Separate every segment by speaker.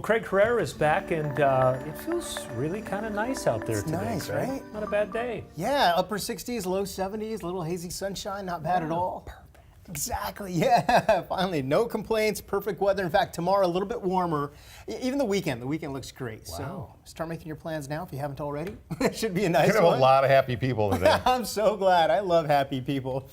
Speaker 1: Craig Herrera is back, and it feels really kind of nice out there today.
Speaker 2: Nice,
Speaker 1: Craig.
Speaker 2: right?
Speaker 1: Not a bad day.
Speaker 2: Yeah, upper 60s, low 70s, a little hazy sunshine, not bad at all. Perfect. Exactly, yeah. Finally, no complaints, perfect weather. In fact, tomorrow a little bit warmer. Even the weekend looks great.
Speaker 1: Wow.
Speaker 2: So start making your plans now if you haven't already. It should be a nice
Speaker 3: Gonna
Speaker 2: one.
Speaker 3: have a lot of happy people today.
Speaker 2: I'm so glad. I love happy people.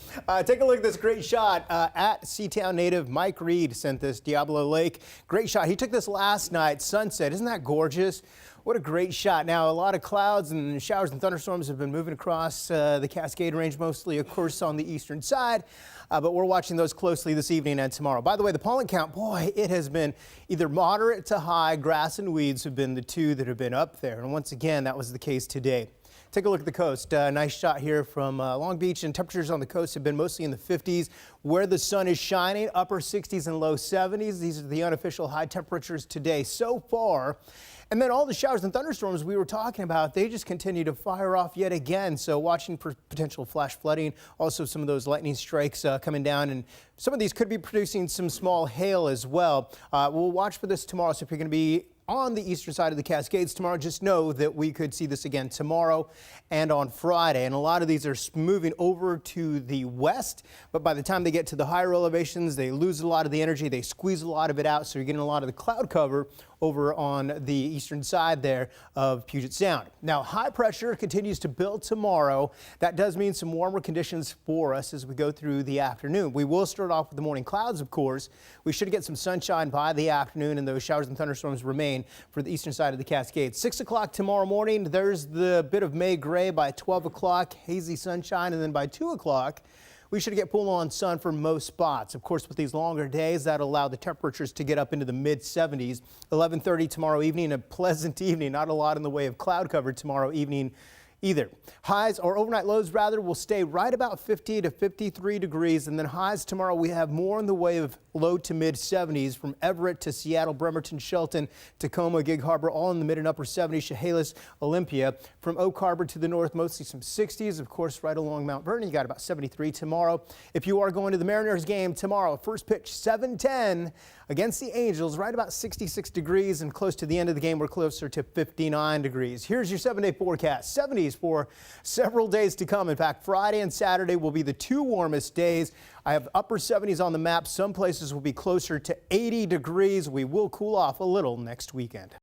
Speaker 2: Take a look at this great shot. At Seatown native Mike Reed sent this, Diablo Lake. Great shot. He took this last night, sunset. Isn't that gorgeous? What a great shot. Now, a lot of clouds and showers and thunderstorms have been moving across the Cascade Range, mostly, of course, on the eastern side. But we're watching those closely this evening and tomorrow. By the way, the pollen count, boy, it has been either moderate to high. Grass and weeds have been the two that have been up there. And once again, that was the case today. Take a look at the coast. Nice shot here from Long Beach, and temperatures on the coast have been mostly in the 50s. Where the sun is shining, upper 60s and low 70s. These are the unofficial high temperatures today so far. And then all the showers and thunderstorms we were talking about, they just continue to fire off yet again. So watching for potential flash flooding, also some of those lightning strikes coming down, and some of these could be producing some small hail as well. We'll watch for this tomorrow. So if you're going to be on the eastern side of the Cascades tomorrow, just know that we could see this again tomorrow and on Friday. And a lot of these are moving over to the west, but by the time they get to the higher elevations, they lose a lot of the energy, they squeeze a lot of it out, so you're getting a lot of the cloud cover over on the eastern side there of Puget Sound. Now, high pressure continues to build tomorrow. That does mean some warmer conditions for us as we go through the afternoon. We will start off with the morning clouds, of course. We should get some sunshine by the afternoon, and those showers and thunderstorms remain for the eastern side of the Cascades. 6 o'clock tomorrow morning, there's the bit of May gray. By 12 o'clock, hazy sunshine, and then by 2 o'clock, we should get full-on sun for most spots. Of course, with these longer days, that allow the temperatures to get up into the mid-70s. 11:30 tomorrow evening, a pleasant evening. Not a lot in the way of cloud cover tomorrow evening either. Highs, or overnight lows rather, will stay right about 50 to 53 degrees, and then highs tomorrow we have more in the way of low to mid 70s from Everett to Seattle, Bremerton, Shelton, Tacoma, Gig Harbor, all in the mid and upper 70s, Chehalis, Olympia. From Oak Harbor to the north, mostly some 60s. Of course, right along Mount Vernon, you got about 73 tomorrow. If you are going to the Mariners game tomorrow, first pitch 7:10 against the Angels, right about 66 degrees, and close to the end of the game, we're closer to 59 degrees. Here's your 7-day forecast. 70s for several days to come. In fact, Friday and Saturday will be the two warmest days. I have upper 70s on the map. Some places will be closer to 80 degrees. We will cool off a little next weekend.